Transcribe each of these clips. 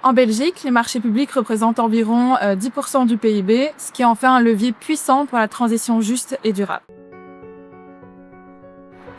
En Belgique, les marchés publics représentent environ 10% du PIB, ce qui en fait un levier puissant pour la transition juste et durable.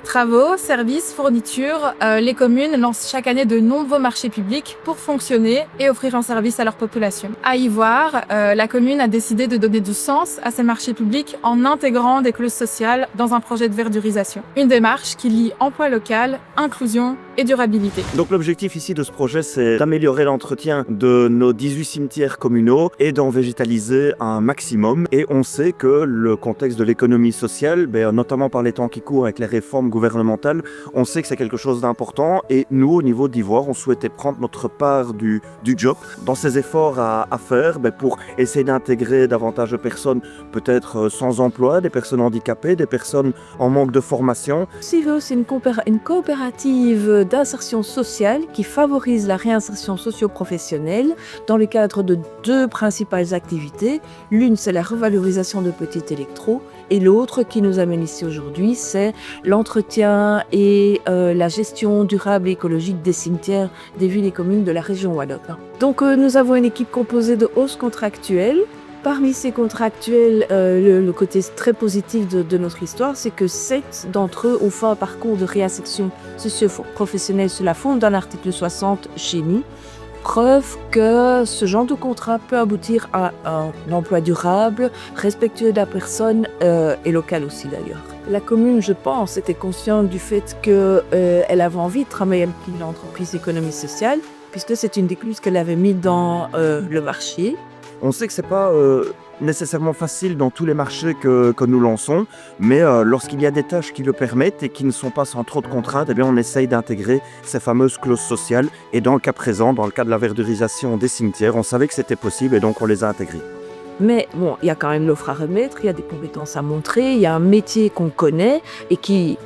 Travaux, services, fournitures, les communes lancent chaque année de nombreux marchés publics pour fonctionner et offrir un service à leur population. À Ivoire, la commune a décidé de donner du sens à ces marchés publics en intégrant des clauses sociales dans un projet de verdurisation. Une démarche qui lie emploi local, inclusion et durabilité. Donc l'objectif ici de ce projet, c'est d'améliorer l'entretien de nos 18 cimetières communaux et d'en végétaliser un maximum. Et on sait que le contexte de l'économie sociale, notamment par les temps qui courent avec les réformes gouvernementales, on sait que c'est quelque chose d'important. Et nous, au niveau d'Ivoire, on souhaitait prendre notre part du job dans ces efforts à faire pour essayer d'intégrer davantage de personnes peut-être sans emploi, des personnes handicapées, des personnes en manque de formation. CIVO, c'est une coopérative d'insertion sociale qui favorise la réinsertion socio-professionnelle dans le cadre de deux principales activités. L'une, c'est la revalorisation de petits électros et l'autre qui nous amène ici aujourd'hui, c'est l'entretien et la gestion durable et écologique des cimetières des villes et communes de la région wallonne. Donc nous avons une équipe composée de 11 contractuels. Parmi ces contractuels, le côté très positif de notre histoire, c'est que 7 d'entre eux ont fait un parcours de réinsertion socio-professionnelle sur la forme d'un article 60 chez nous. Preuve que ce genre de contrat peut aboutir à un emploi durable, respectueux de la personne et local aussi d'ailleurs. La commune, je pense, était consciente du fait qu'elle avait envie de travailler avec l'entreprise d'économie sociale, puisque c'est une des clauses qu'elle avait mis dans le marché. On sait que c'est pas nécessairement facile dans tous les marchés que nous lançons, mais lorsqu'il y a des tâches qui le permettent et qui ne sont pas sans trop de contraintes, on essaye d'intégrer ces fameuses clauses sociales. Et dans le cas présent, dans le cas de la verdurisation des cimetières, on savait que c'était possible et donc on les a intégrés. Mais bon, il y a quand même l'offre à remettre, il y a des compétences à montrer, il y a un métier qu'on connaît et qui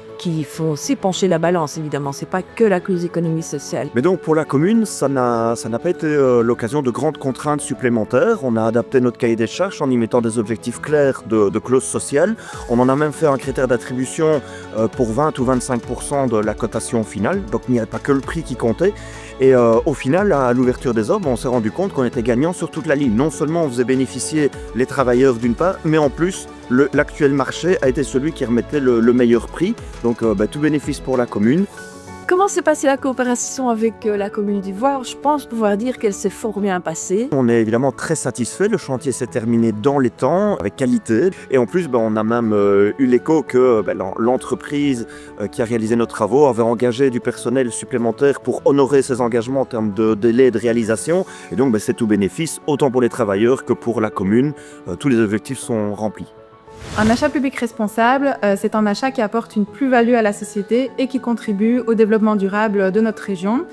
font aussi pencher la balance, évidemment. C'est pas que la clause économie sociale. Mais donc, pour la commune, ça n'a pas été l'occasion de grandes contraintes supplémentaires. On a adapté notre cahier des charges en y mettant des objectifs clairs de clauses sociales. On en a même fait un critère d'attribution pour 20 ou 25% de la cotation finale. Donc, il n'y avait pas que le prix qui comptait. Et au final, à l'ouverture des offres, on s'est rendu compte qu'on était gagnant sur toute la ligne. Non seulement on faisait bénéficier les travailleurs d'une part, mais en plus, l'actuel marché a été celui qui remettait le meilleur prix. Donc tout bénéfice pour la commune. Comment s'est passée la coopération avec la commune d'Ivoire ? Je pense pouvoir dire qu'elle s'est fort bien passée. On est évidemment très satisfait. Le chantier s'est terminé dans les temps, avec qualité. Et en plus, on a même eu l'écho que l'entreprise qui a réalisé nos travaux avait engagé du personnel supplémentaire pour honorer ses engagements en termes de délai de réalisation. Et donc, c'est tout bénéfice, autant pour les travailleurs que pour la commune. Tous les objectifs sont remplis. Un achat public responsable, c'est un achat qui apporte une plus-value à la société et qui contribue au développement durable de notre région.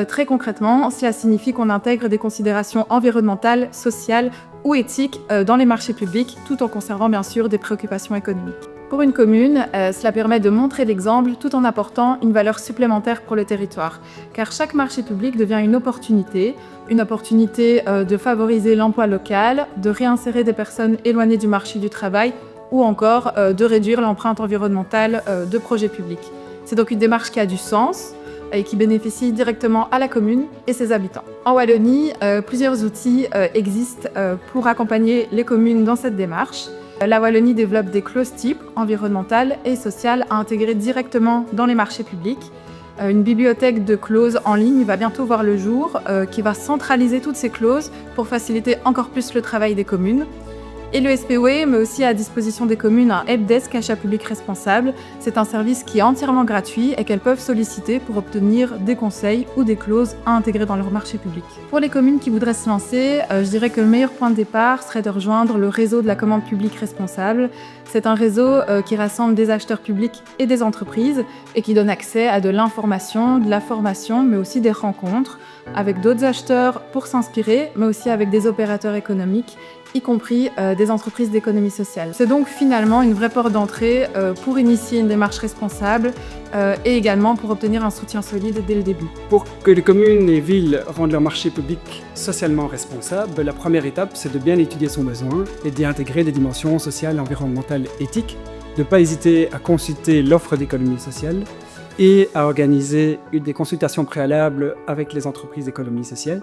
Très concrètement, cela signifie qu'on intègre des considérations environnementales, sociales ou éthiques dans les marchés publics, tout en conservant bien sûr des préoccupations économiques. Pour une commune, cela permet de montrer l'exemple tout en apportant une valeur supplémentaire pour le territoire. Car chaque marché public devient une opportunité de favoriser l'emploi local, de réinsérer des personnes éloignées du marché du travail ou encore de réduire l'empreinte environnementale de projets publics. C'est donc une démarche qui a du sens et qui bénéficie directement à la commune et ses habitants. En Wallonie, plusieurs outils existent pour accompagner les communes dans cette démarche. La Wallonie développe des clauses types environnementales et sociales à intégrer directement dans les marchés publics. Une bibliothèque de clauses en ligne va bientôt voir le jour, qui va centraliser toutes ces clauses pour faciliter encore plus le travail des communes. Et le SPOE met aussi à disposition des communes un helpdesk achat public responsable. C'est un service qui est entièrement gratuit et qu'elles peuvent solliciter pour obtenir des conseils ou des clauses à intégrer dans leur marché public. Pour les communes qui voudraient se lancer, je dirais que le meilleur point de départ serait de rejoindre le réseau de la commande publique responsable. C'est un réseau qui rassemble des acheteurs publics et des entreprises et qui donne accès à de l'information, de la formation, mais aussi des rencontres avec d'autres acheteurs pour s'inspirer, mais aussi avec des opérateurs économiques, y compris des entreprises d'économie sociale. C'est donc finalement une vraie porte d'entrée pour initier une démarche responsable et également pour obtenir un soutien solide dès le début. Pour que les communes et villes rendent leur marché public socialement responsable, la première étape, c'est de bien étudier son besoin et d'y intégrer des dimensions sociales, environnementales, éthiques, de ne pas hésiter à consulter l'offre d'économie sociale et à organiser des consultations préalables avec les entreprises d'économie sociale.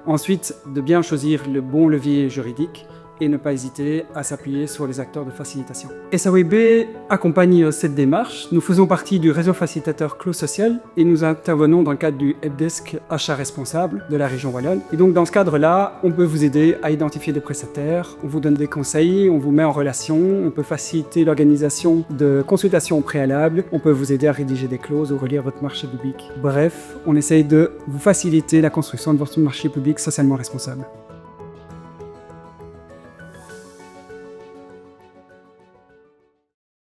Ensuite, de bien choisir le bon levier juridique et ne pas hésiter à s'appuyer sur les acteurs de facilitation. SAWB accompagne cette démarche. Nous faisons partie du réseau facilitateur Clause Sociale et nous intervenons dans le cadre du helpdesk achat responsable de la région wallonne. Et donc dans ce cadre-là, on peut vous aider à identifier des prestataires, on vous donne des conseils, on vous met en relation, on peut faciliter l'organisation de consultations préalables, on peut vous aider à rédiger des clauses ou relire votre marché public. Bref, on essaye de vous faciliter la construction de votre marché public socialement responsable.